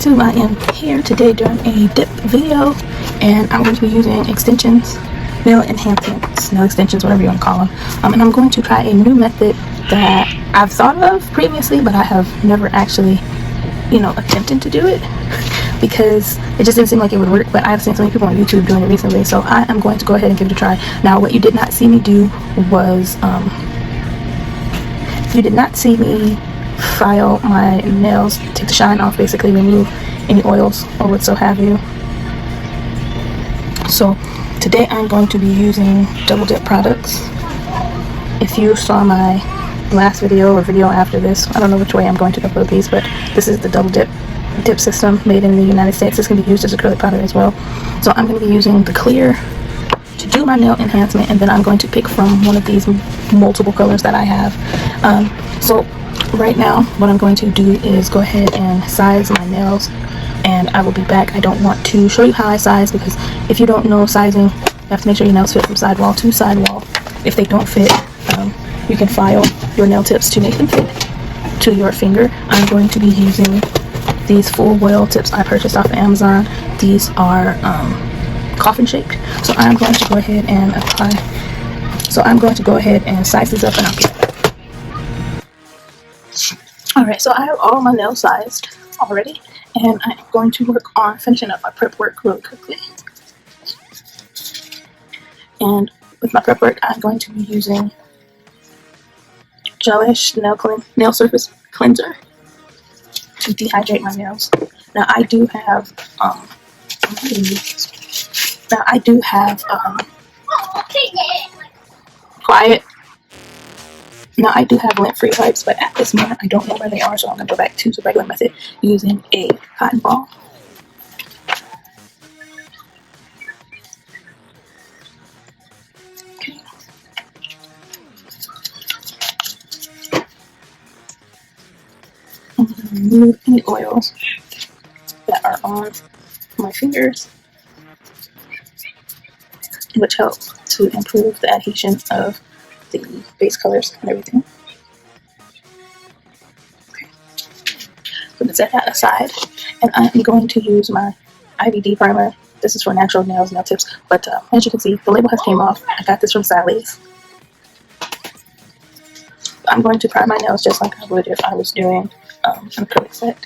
YouTube. I am here today doing a dip video, and I'm going to be using extensions, nail enhancements, nail extensions, whatever you want to call them. And I'm going to try a new method that I've thought of previously, but I have never actually, attempted to do it because it just didn't seem like it would work. But I've seen so many people on YouTube doing it recently, so I am going to go ahead and give it a try. Now, what you did not see me do was, you did not see me file my nails, take the shine off, basically remove any oils or what so have you. So today I'm going to be using DoubleDip products. If you saw my last video or video after this, I don't know which way I'm going to upload these, but this is the DoubleDip dip system made in the United States. This can be used as acrylic powder as well. So I'm going to be using the clear to do my nail enhancement, and then I'm going to pick from one of these multiple colors that I have. So right now what I'm going to do is go ahead and size my nails, and I will be back. I don't want to show you how I size because if you don't know sizing, you have to make sure your nails fit from sidewall to sidewall. If they don't fit, you can file your nail tips to make them fit to your finger. I'm going to be using these full whale tips I purchased off of Amazon. These are coffin shaped, so I'm going to go ahead and apply. So I'm going to go ahead and size these up, and I'll be back. Alright, so I have all my nails sized already, and I'm going to work on finishing up my prep work really quickly. And with my prep work, I'm going to be using gelish nail surface cleanser to dehydrate my nails. Now I do have quiet. Now I do have lint-free wipes, but at this moment I don't know where they are, so I'm going to go back to the regular method using a cotton ball. Okay. I'm going to remove any oils that are on my fingers, which help to improve the adhesion of the base colors and everything. Okay. So let's set that aside, and I'm going to use my IVD primer. This is for natural nails, nail tips, but as you can see, the label has came off. I got this from Sally's. I'm going to prime my nails just like I would if I was doing an acrylic set,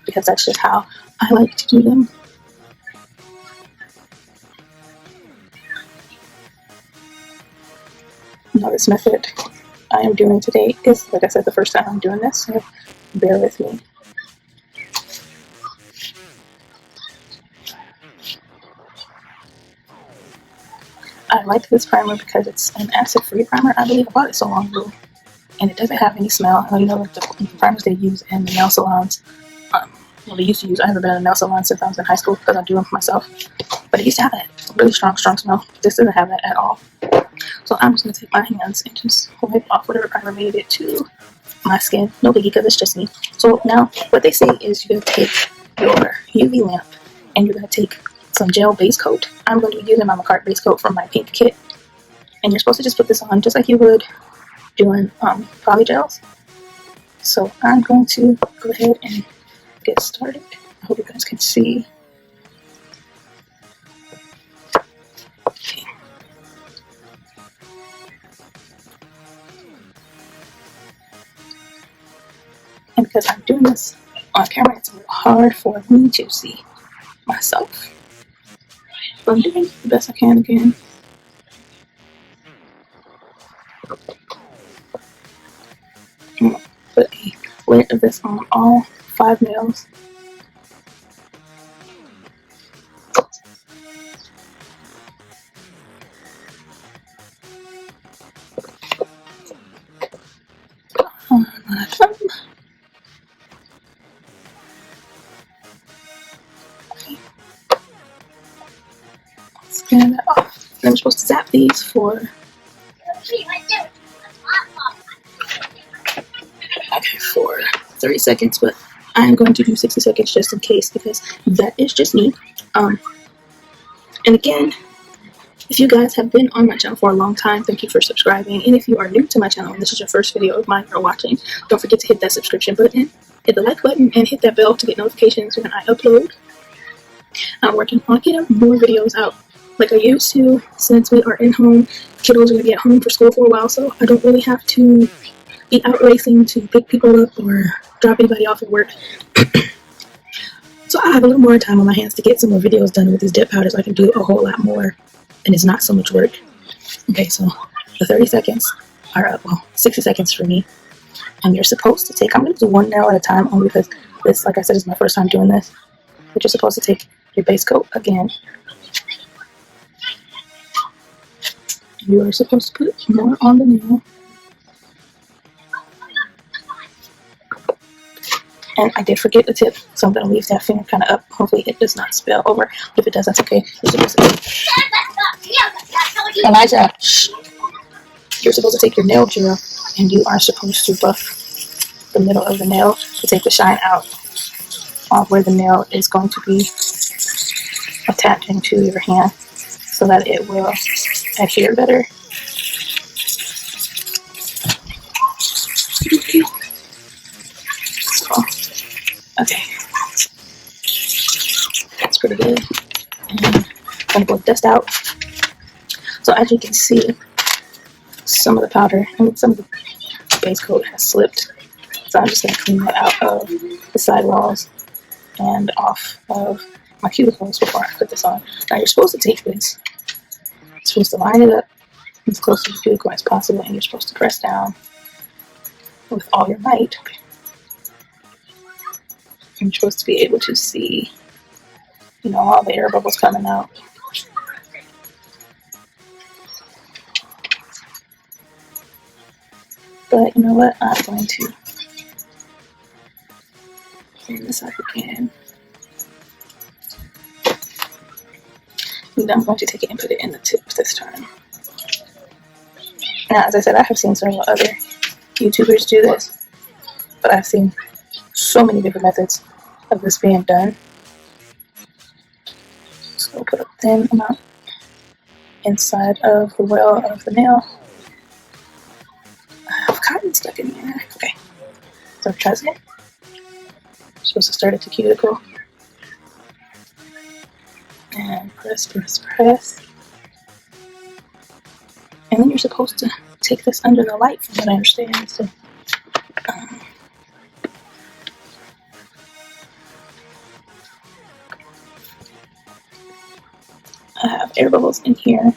because that's just how I like to do them. Now this method I am doing today is, like I said, the first time I'm doing this, so bear with me. I like this primer because it's an acid-free primer. I believe I bought it so long ago, and it doesn't have any smell. You know, like the primers they use in the nail salons. Well, they used to use. I haven't been in a nail salon since I was in high school because I do them myself. But it used to have that really strong smell. This doesn't have that at all. So I'm just going to take my hands and just wipe off whatever primer made it to my skin. No biggie, because it's just me. So now what they say is you're going to take your UV lamp and you're going to take some gel base coat. I'm going to be using my McCart base coat from my pink kit. And you're supposed to just put this on just like you would doing poly gels. So I'm going to go ahead and get started. I hope you guys can see. And because I'm doing this on camera, it's a little hard for me to see myself. But I'm doing the best I can again. I'm going to put a layer of this on all 5 nails. On my thumb. Scan that off. Then I'm supposed to zap these for 30 seconds, but I am going to do 60 seconds just in case, because that is just me. And again, if you guys have been on my channel for a long time, thank you for subscribing. And if you are new to my channel and this is your first video of mine you're watching, don't forget to hit that subscription button hit the like button and hit that bell to get notifications when I upload. I'm working on getting more videos out like I used to, since we are in home. Kiddos are going to be at home for school for a while, so I don't really have to be out racing to pick people up or drop anybody off at work. So I have a little more time on my hands to get some more videos done with these dip powders. I can do a whole lot more, and it's not so much work. Okay, so the 30 seconds are up. Well, 60 seconds for me. And you're supposed to take, I'm going to do one nail at a time, only because this, like I said, is my first time doing this. But you're supposed to take your base coat again. You are supposed to put more on the nail. And I did forget the tip, so I'm going to leave that finger kind of up. Hopefully it does not spill over. But if it does, that's okay. You're supposed to Elijah, shh. You're supposed to take your nail gel, and you are supposed to buff the middle of the nail to take the shine out of where the nail is going to be attached into your hand, so that it will adhere better. So, okay, that's pretty good. And I'm gonna go dust out. So as you can see, some of the powder and some of the base coat has slipped. So I'm just gonna clean that out of the sidewalls and off of my cuticles before I put this on. Now you're supposed to take this. You're supposed to line it up as close to the cuticle as possible, and you're supposed to press down with all your might. You're supposed to be able to see, you know, all the air bubbles coming out. But you know what? I'm going to clean this up again. And I'm going to take it and put it in the tip this time. Now, as I said, I have seen several other YouTubers do this, but I've seen so many different methods of this being done. So we'll put a thin amount inside of the well of the nail. I have cotton stuck in there. Okay, so try this again. I'm supposed to start at the cuticle. And press, press, press. And then you're supposed to take this under the light, from what I understand. So, I have air bubbles in here.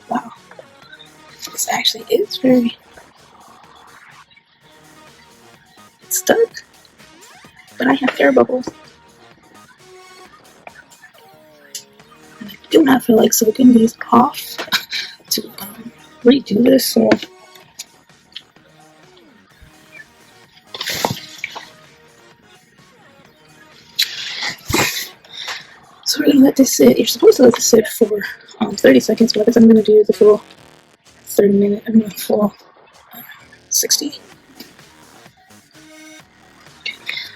Wow. This actually is very... It's stuck. But I have air bubbles. And I do not feel like soaking these off to redo this. So we're going to let this sit. You're supposed to let this sit for 30 seconds, but I guess I'm going to do the full 30 minute, I mean full 60.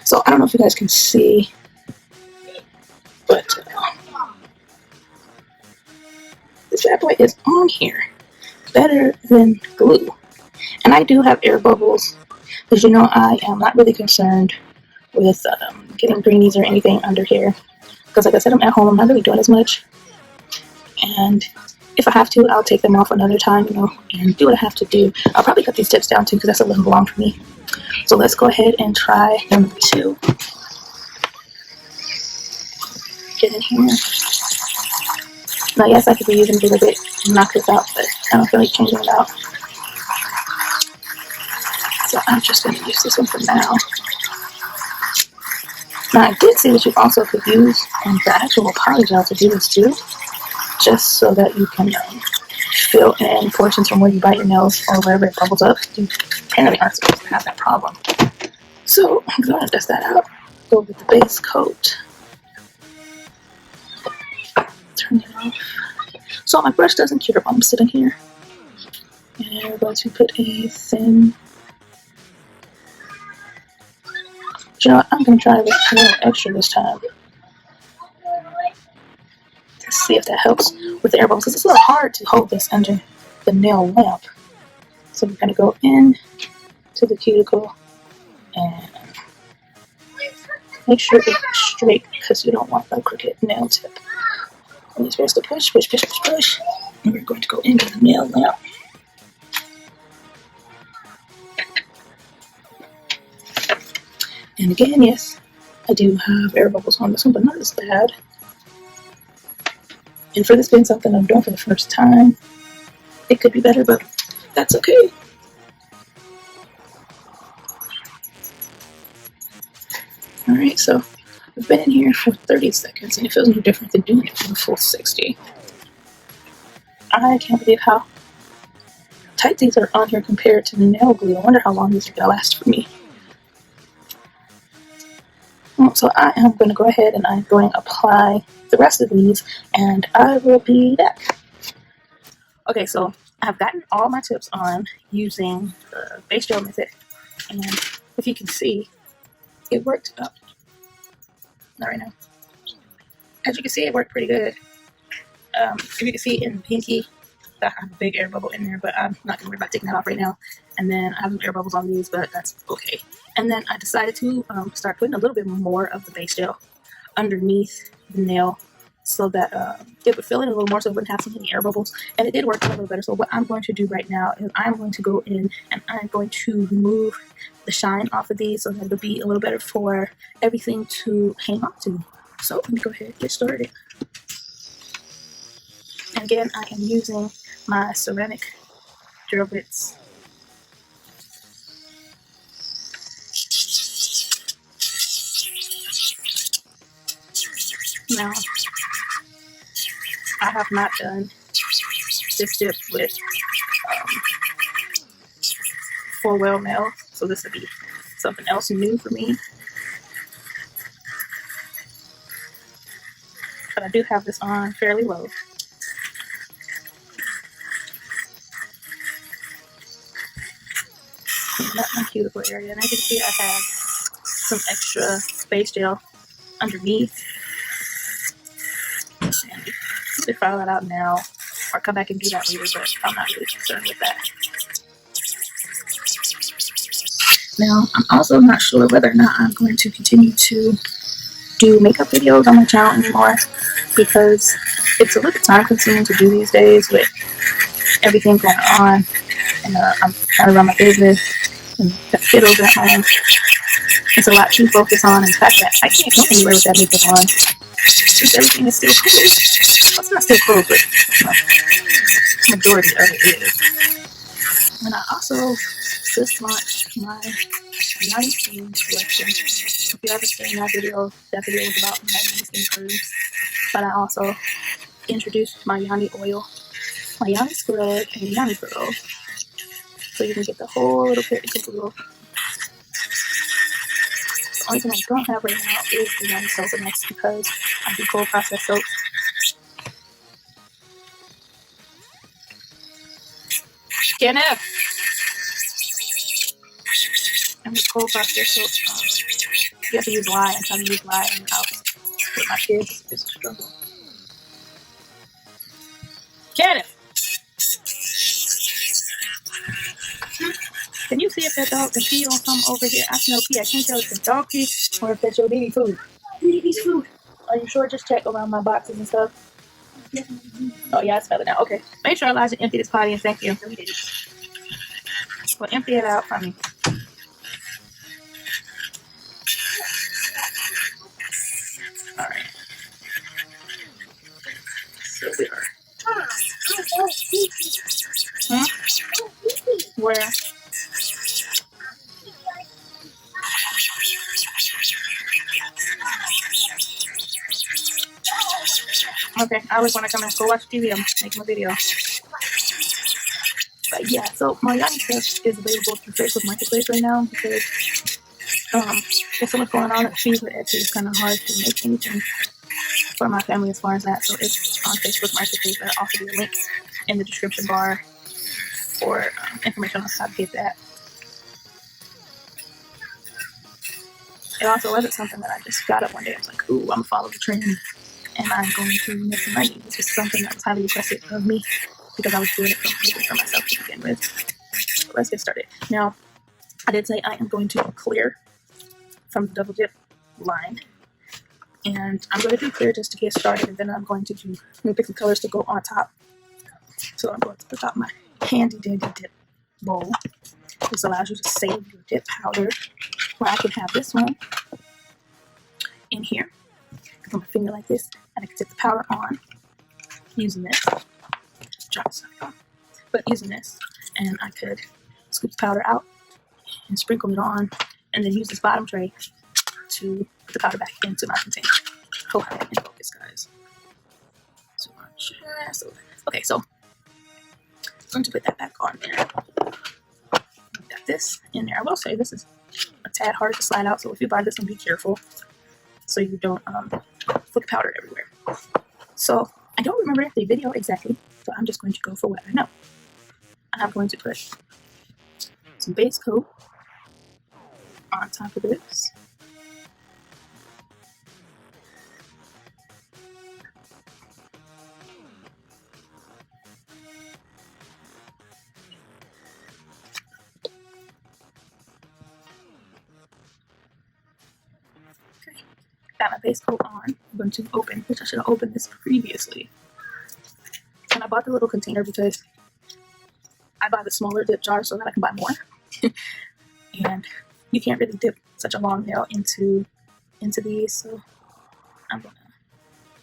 So I don't know if you guys can see, but this bad boy is on here better than glue. And I do have air bubbles, because you know I am not really concerned with getting greenies or anything under here. Because like I said, I'm at home, I'm not really doing as much. And if I have to, I'll take them off another time, you know, and do what I have to do. I'll probably cut these tips down too, because that's a little long for me. So let's go ahead and try number 2. Get in here. Now, yes, I could be using a little bit and knock this out, but I don't feel like changing it out. So I'm just going to use this one for now. Now, I did see that you also could use the actual poly gel to do this too, just so that you can fill in portions from where you bite your nails or wherever it bubbles up. You apparently aren't supposed to have that problem. So I'm going to dust that out. Go with the base coat. Turn it off. So my brush doesn't cure while I'm sitting here. And we're going to put a thin... You know what? I'm going to try this a little extra this time. To see if that helps with the air bubbles. Because it's a little hard to hold this under the nail lamp. So we're going to go in to the cuticle And make sure it's straight because you don't want a crooked nail tip. And you're supposed to push, push, push, push, push. And we're going to go into the nail now. And again, yes, I do have air bubbles on this one, but not as bad. And for this being something I'm doing for the first time, it could be better, but that's okay. Alright, so I've been in here for 30 seconds, and it feels no different than doing it for the full 60. I can't believe how tight these are on here compared to the nail glue. I wonder how long these are going to last for me. So I am going to go ahead and I'm going to apply the rest of these, and I will be back. Okay, so I've gotten all my tips on using the base gel method, and if you can see, it worked up. Not right now. As you can see, it worked pretty good. If you can see in the pinky, I have a big air bubble in there, but I'm not going to worry about taking that off right now. And then I have some air bubbles on these, but that's okay. And then I decided to start putting a little bit more of the base gel underneath the nail so that it would fill in a little more so it wouldn't have so many air bubbles. And it did work a little better. So what I'm going to do right now is I'm going to go in and I'm going to remove the shine off of these so that it'll be a little better for everything to hang on to. So let me go ahead and get started. And again, I am using my ceramic drill bits. Now, I have not done this dip with 4-well nail, so this would be something else new for me. But I do have this on fairly low. Not my cuticle area, and as you can see, I have some extra base gel underneath. And either file that out now or come back and do that later, but I'm not really concerned with that. Now, I'm also not sure whether or not I'm going to continue to do makeup videos on my channel anymore because it's a little time consuming to do these days with everything going on, and I'm trying to run my business and got kiddos at home. It's a lot to focus on, and the fact that I can't go anywhere with that makeup on since everything is still closed. Well, it's not still closed, but the majority of it is. And I also just launched my Yanni Skin collection. If you haven't seen that video was about my Yanni Skin creams. But I also introduced my Yanni oil, my Yanni scrub, and Yanni pearl. So you can get the whole little bit of glue. The only thing I don't have right now is the Yanni soap, and that's because I do cold process soap. Kenneth! And with cold process soap, you have to use lye, and trying to use lye in the house with my kids is a struggle. Kenneth! Can you see if that dog can pee on something over here? I smell pee. I can't tell if it's dog pee or if that's your baby food. Baby's food. Are you sure? Just check around my boxes and stuff. Oh yeah, I smell it now. Okay. Make sure Elijah empty this potty and thank you. Well, empty it out for me. Alright. So we are. Where? Okay, I always want to come and go watch TV. I'm making a video. But yeah, so my Yanni stuff is available through Facebook Marketplace right now because there's so much going on at fees with Etsy. It's kind of hard to make anything for my family as far as that. So it's on Facebook Marketplace. There'll also be a link in the description bar for information on how to get that. It also wasn't something that I just got up one day. I was like, ooh, I'm going to follow the trend and I'm going to make some money. This was something that was highly requested of me because I was doing it for myself to begin with. So let's get started. Now, I did say I am going to clear from the double dip line. And I'm going to do clear just to get started, and then I'm going to pick the colors to go on top. So I'm going to put out my handy dandy dip bowl. This allows you to save your dip powder, where I can have this one in here. Put my finger like this, and I can take the powder on using this. Drop this on. But using this, and I could scoop the powder out and sprinkle it on, and then use this bottom tray to put the powder back into my container. Hope I can focus, guys. So much. Okay, so I'm going to put that back on there. Got this in there. I will say this is a tad hard to slide out, so if you buy this one, be careful so you don't flick powder everywhere. So I don't remember the video exactly, so I'm just going to go for what I know. I'm going to put some base coat on top of this. Got my base coat on. I'm going to open, which I should have opened this previously. And I bought the little container because I buy the smaller dip jar so that I can buy more. And you can't really dip such a long nail into these, so I'm gonna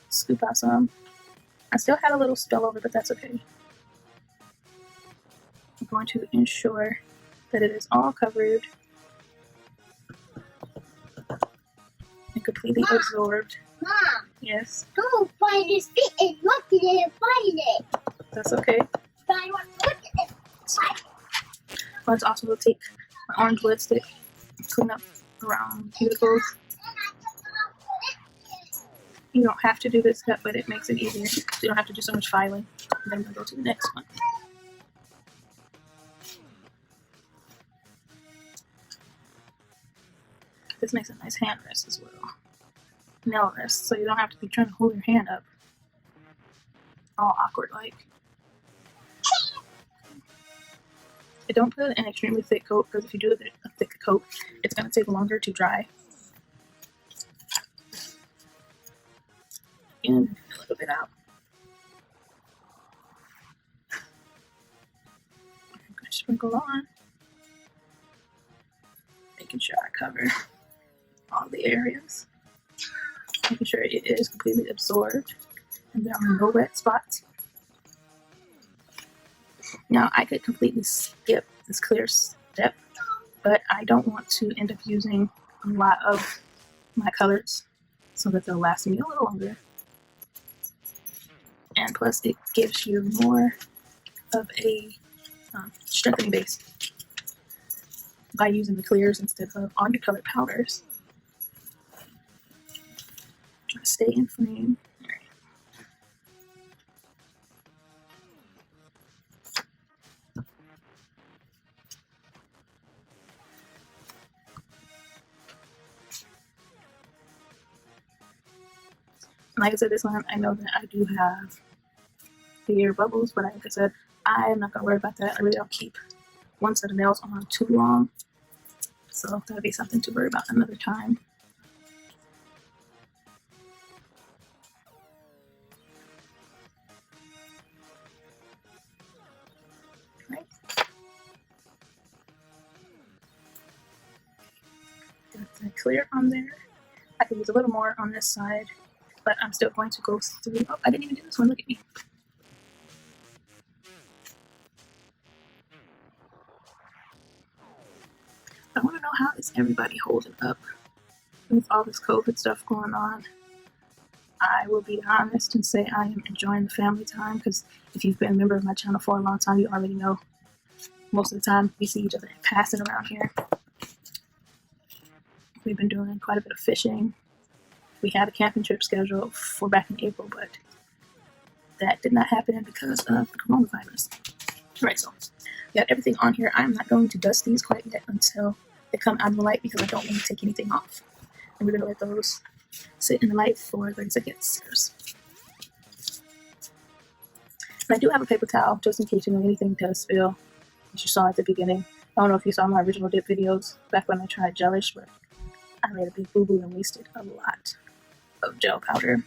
scoop out some. I still had a little spillover, but that's okay. I'm going to ensure that it is all covered and completely absorbed. Mom! Yes? Don't find his feet and look at it and find it! That's okay. But I want to look at it. Let's also take my orange lipstick and clean up around cuticles. You don't have to do this step, but it makes it easier. So you don't have to do so much filing. And then I'm going to go to the next one. This makes a nice hand rest as well. Nail rest, so you don't have to be trying to hold your hand up all awkward like. I don't put an extremely thick coat, because if you do a thick coat, it's going to take longer to dry. And a little bit out. I'm going to sprinkle on, making sure I cover all the areas, making sure it is completely absorbed and there are no wet spots. Now I could completely skip this clear step, but I don't want to end up using a lot of my colors so that they'll last me a little longer. And plus it gives you more of a strengthening base by using the clears instead of all your colored powders. Try to stay in frame. Like I said, this one, I know that I do have the air bubbles, but like I said, I am not going to worry about that. I really don't keep one set of nails on too long, so that'll be something to worry about another time. Right. Got the clear on there. I could use a little more on this side, but I'm still going to go through. Oh, I didn't even do this one. Look at me. I want to know, how is everybody holding up with all this COVID stuff going on? I will be honest and say I am enjoying the family time, because if you've been a member of my channel for a long time, you already know most of the time we see each other in passing around here. We've been doing quite a bit of fishing. We had a camping trip scheduled for back in April, but that did not happen because of the coronavirus. Alright, so we got everything on here. I'm not going to dust these quite yet until they come out of the light, because I don't want to take anything off. And we're going to let those sit in the light for 30 seconds. And I do have a paper towel just in case anything does spill, as you saw at the beginning. I don't know if you saw my original dip videos back when I tried gelish, but I made a big boo-boo and wasted a lot of gel powder.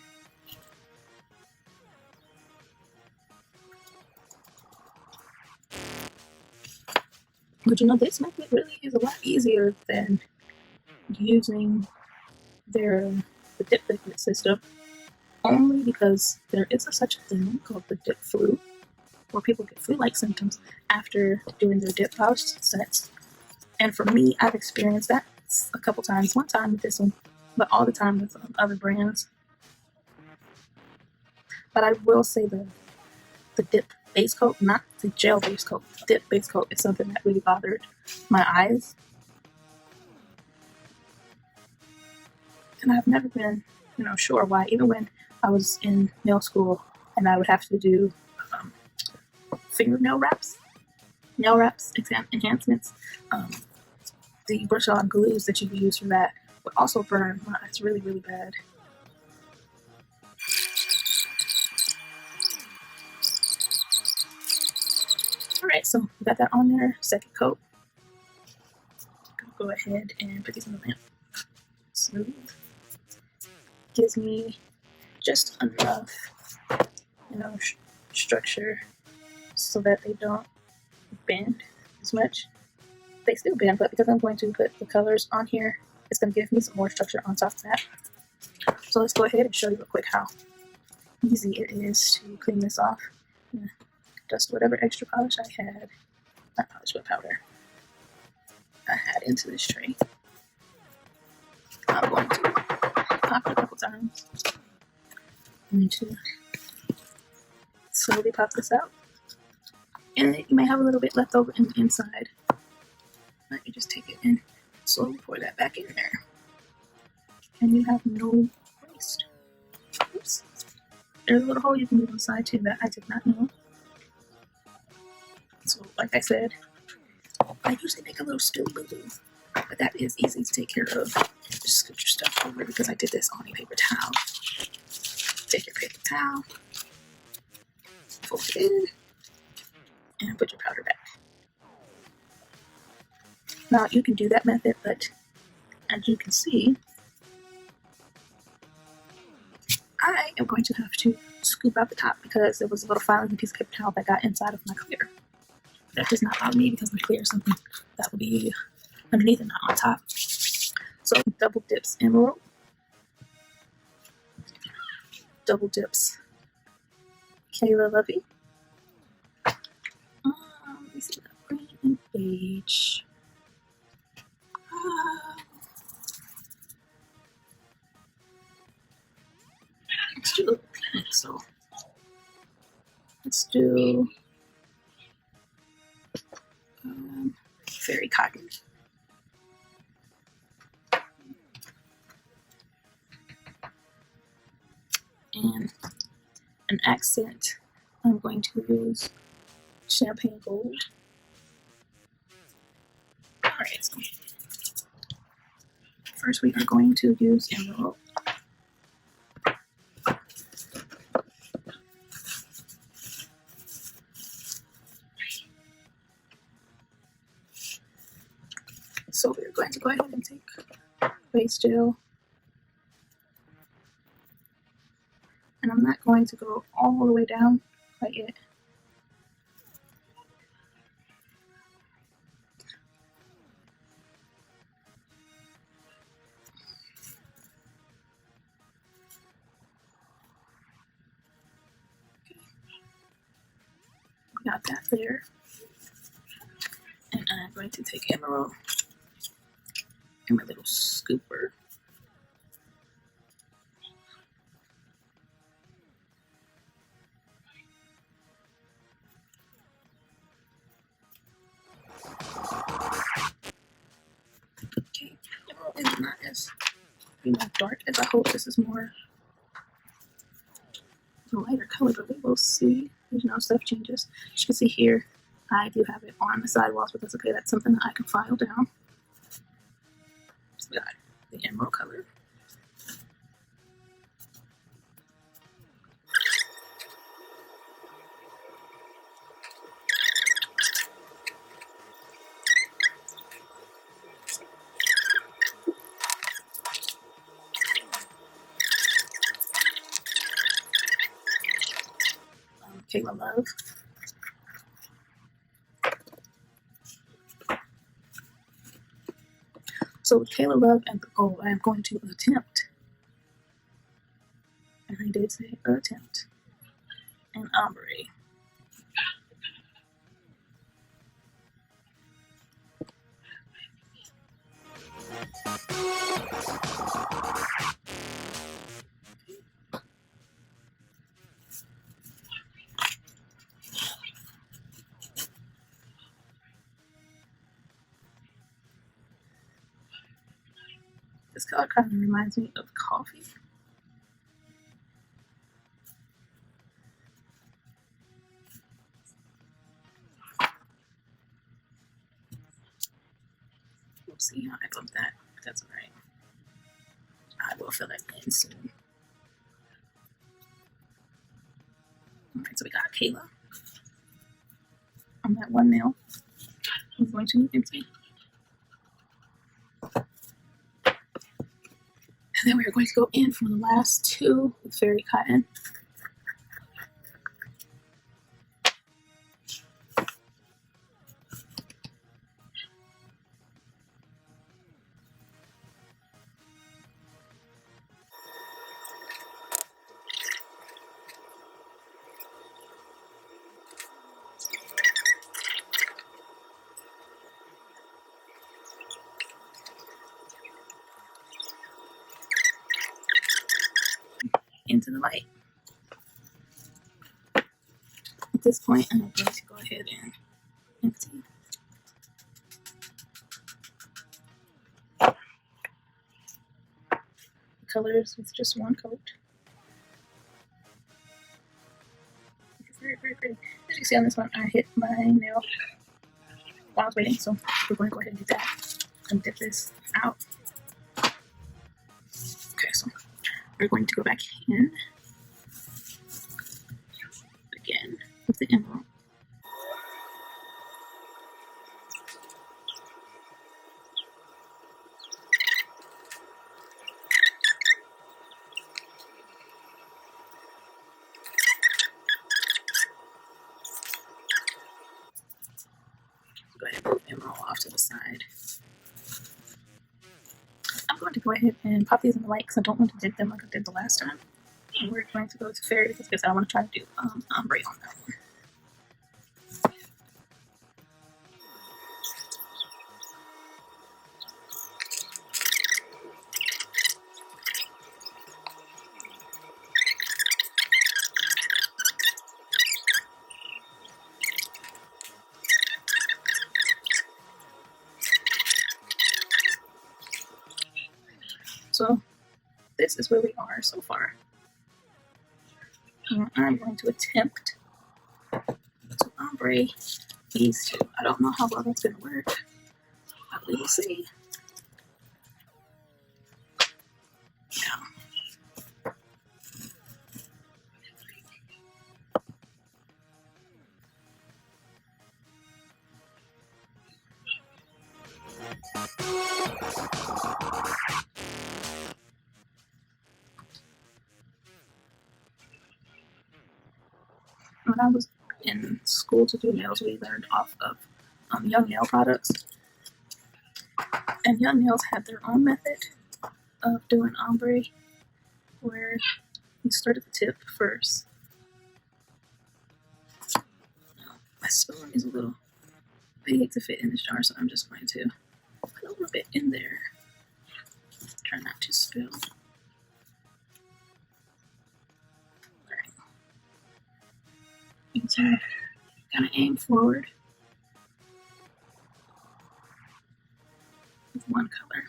But you know, this method really is a lot easier than using the dip thickness system, only because there is such a thing called the dip flu, where people get flu-like symptoms after doing their dip polish sets. And for me, I've experienced that a couple times. One time with this one, but all the time with other brands. But I will say the dip base coat, not the gel base coat, the dip base coat is something that really bothered my eyes. And I've never been, sure why. Even when I was in nail school and I would have to do fingernail wraps, nail wraps, enhancements, the brush-on glues that you would use for that would also burn my eyes really, really bad. Alright, so we got that on there. Second coat. Go ahead and put these on the lamp. Smooth. Gives me just enough, structure so that they don't bend as much. They still bend, but because I'm going to put the colors on here, it's going to give me some more structure on top of that. So let's go ahead and show you real quick how easy it is to clean this off. Dust whatever extra polish I had, not polish, but powder I had into this tray. I'm going to pop it a couple times. I'm going to slowly pop this out. And you may have a little bit left over in the inside. Let me just take it and slowly pour that back in there. And you have no waste. Oops. There's a little hole you can do on the side too that I did not know. So, like I said, I usually make a little still boo-boo, but that is easy to take care of. Just scoot your stuff over because I did this on a paper towel. Take your paper towel, fold it in, and put your powder back. Now, you can do that method, but as you can see, I am going to have to scoop out the top because there was a little filing piece of paper towel that got inside of my clear. That does not bother me because my clear is something that will be underneath and not on top. So, double dips emerald, double dips Kayla Lovey. Let me see that green and beige. Let's do a little pink, so let's do fairy cotton. And an accent, I'm going to use champagne gold. Alright, so first we are going to use emerald. So we're going to go ahead and take base gel. And I'm not going to go all the way down quite yet. Got that there. And I'm going to take emerald and my little scooper. Okay, emerald is not as dark as I hope. This is more a lighter color, but we will see. There's no stuff changes. As you can see here, I do have it on the sidewalls, but that's okay. That's something that I can file down. So we got the emerald color. Kayla Love. So with Kayla Love and the gold, I am going to attempt, and I did say attempt, an ombre. This color kind of reminds me of coffee. We'll see how I bump that. That's alright. I will fill that in soon. Alright, so we got Kayla on that one nail. I'm going to empty. And then we're going to go in for the last two with Fairy Cotton. Into the light. At this point, I'm going to go ahead and empty. The colors with just one coat. It's very, very pretty. As you can see on this one, I hit my nail while I was waiting, so we're going to go ahead and do that and dip this out. Okay, so we're going to go back in again with the emerald. Go ahead and move emerald off to the side. I'm going to go ahead and pop these in the light because I don't want to dip them like I did the last time. And we're going to go to Fairy because I want to try to do ombre on that one. So this is where we are so far. I'm going to attempt to ombre these two. I don't know how well that's going to work, but we will see. Yeah. When I was in school to do nails, we learned off of Young Nail products. And Young Nails had their own method of doing ombre, where you start at the tip first. My spoon is a little big to fit in this jar, so I'm just going to put a little bit in there. Try not to spill. Alright. You can kind of aim forward with one color.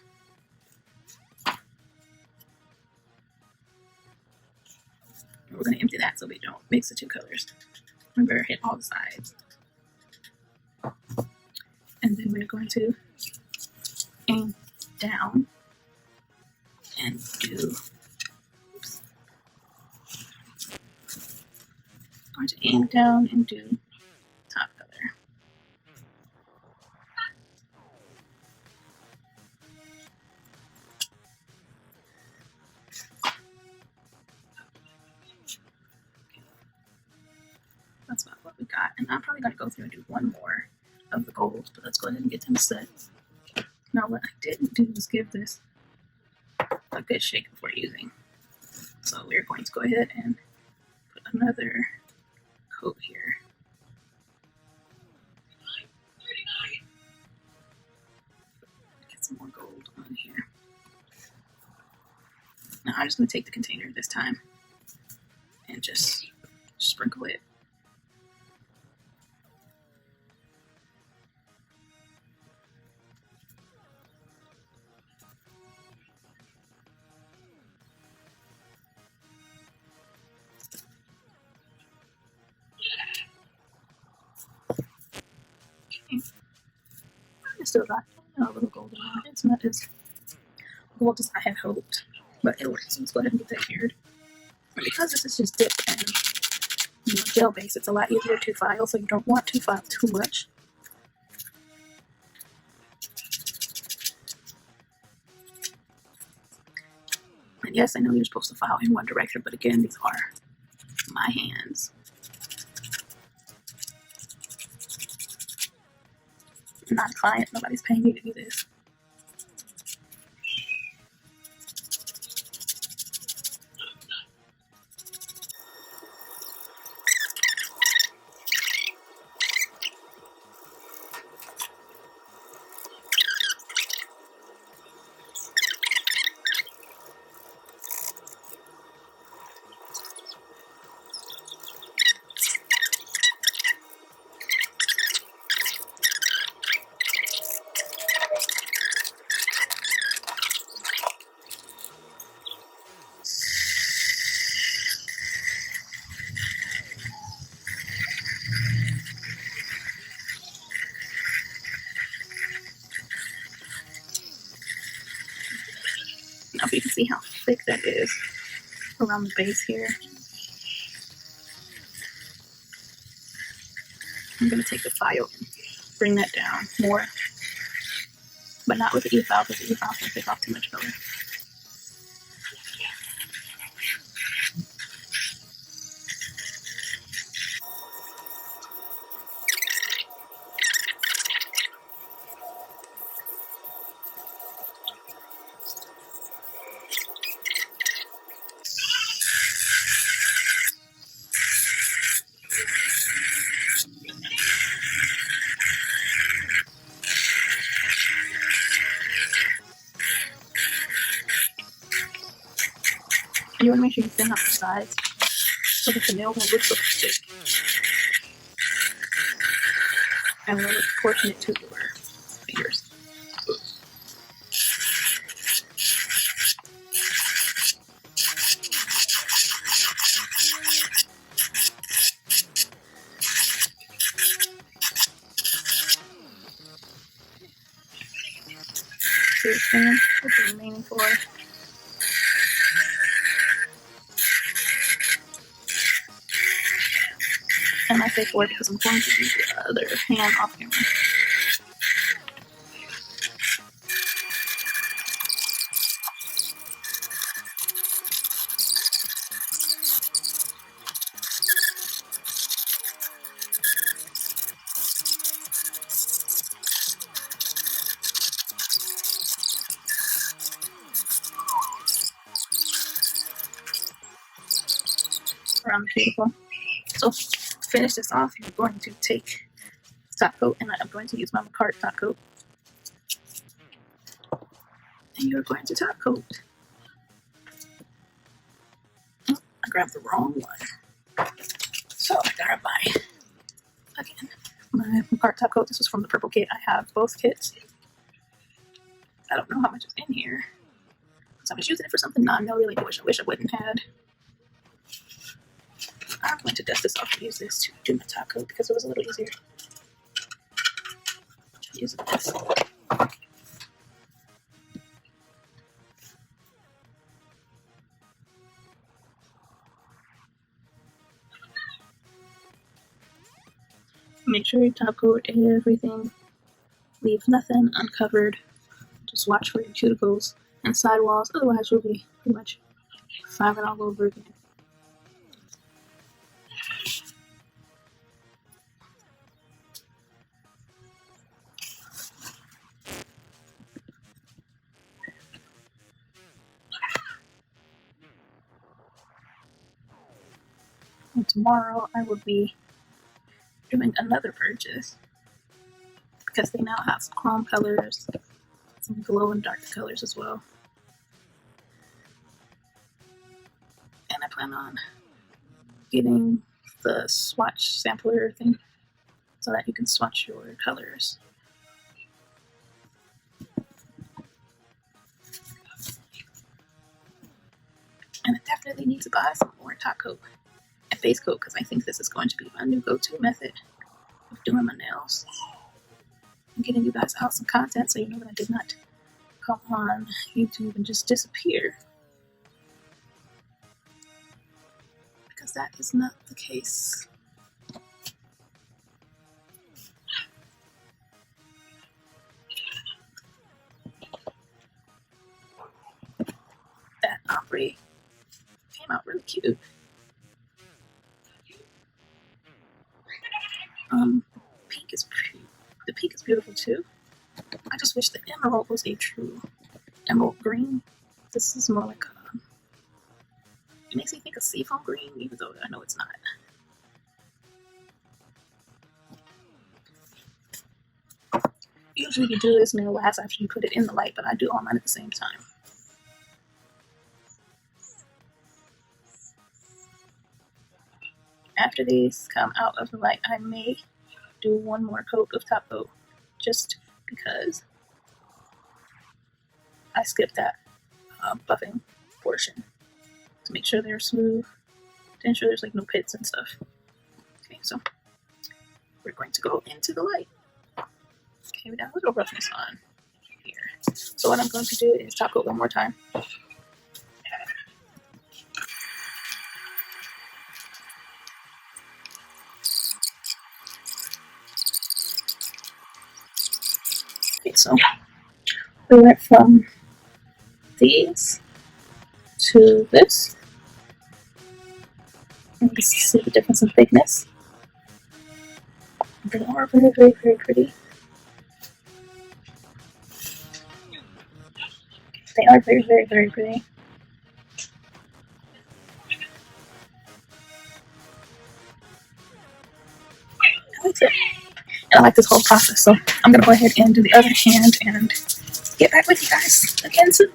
And we're going to empty that so we don't mix the two colors. Remember, hit all the sides. And then we're going to aim down and do, oops. Going to aim down and do top color. And I'm probably going to go through and do one more of the gold, but let's go ahead and get them set. Now what I didn't do is give this a good shake before using. So we're going to go ahead and put another coat here. Get some more gold on here. Now I'm just going to take the container this time and just sprinkle it. It's still got a little golden on it. It's not as gold as I had hoped, but it works. So let's go ahead and get that cured. And because this is just dip and gel base, it's a lot easier to file, so you don't want to file too much. And yes, I know you're supposed to file in one direction, but again, these are my hands. I'm not a client, nobody's paying me to do this. Now if you can see how thick that is around the base here. I'm going to take the file and bring that down more, but not with the E-file, because the E-file can pick off too much color. And you want to make sure you thin out the sides so that the nail won't look so thick. And we'll proportion it to your fingers. So you're thin with the remaining four. And I say four because I'm going to use the other hand off camera. Around the cuticle. So finish this off, you're going to take top coat, and I'm going to use my McCart top coat. And you're going to top coat. Oh, I grabbed the wrong one. So I gotta buy, again, my McCart top coat. This was from the purple kit. I have both kits. I don't know how much is in here, because I was using it for something non-really I wish I wouldn't had. I'm going to dust this off and use this to do my top coat because it was a little easier. Use this. Make sure you top coat everything. Leave nothing uncovered. Just watch for your cuticles and sidewalls, otherwise you'll be pretty much filing all over again. And tomorrow I will be doing another purchase because they now have some chrome colors, some glow and dark colors as well. And I plan on getting the swatch sampler thing so that you can swatch your colors. And I definitely need to buy some more top coat and face coat because I think this is going to be my new go-to method of doing my nails. I'm getting you guys out some content so you know that I did not come on YouTube and just disappear. Because that is not the case. That ombre came out really cute. Pink is pretty. The pink is beautiful too. I just wish the emerald was a true emerald green. This is more like it makes me think of seafoam green, even though I know it's not. Usually you do this nail last after you put it in the light, but I do all mine at the same time. After these come out of the light, I may do one more coat of top coat just because I skipped that buffing portion to make sure they're smooth, to ensure there's like no pits and stuff. Okay, so we're going to go into the light. Okay, we got a little roughness on here. So what I'm going to do is top coat one more time. Okay, so we went from these to this. And you can see the difference in thickness. They are very, very, very pretty. They are very, very, very pretty. I like it. And I like this whole process. So I'm going to go ahead and do the other hand and get back with you guys again soon.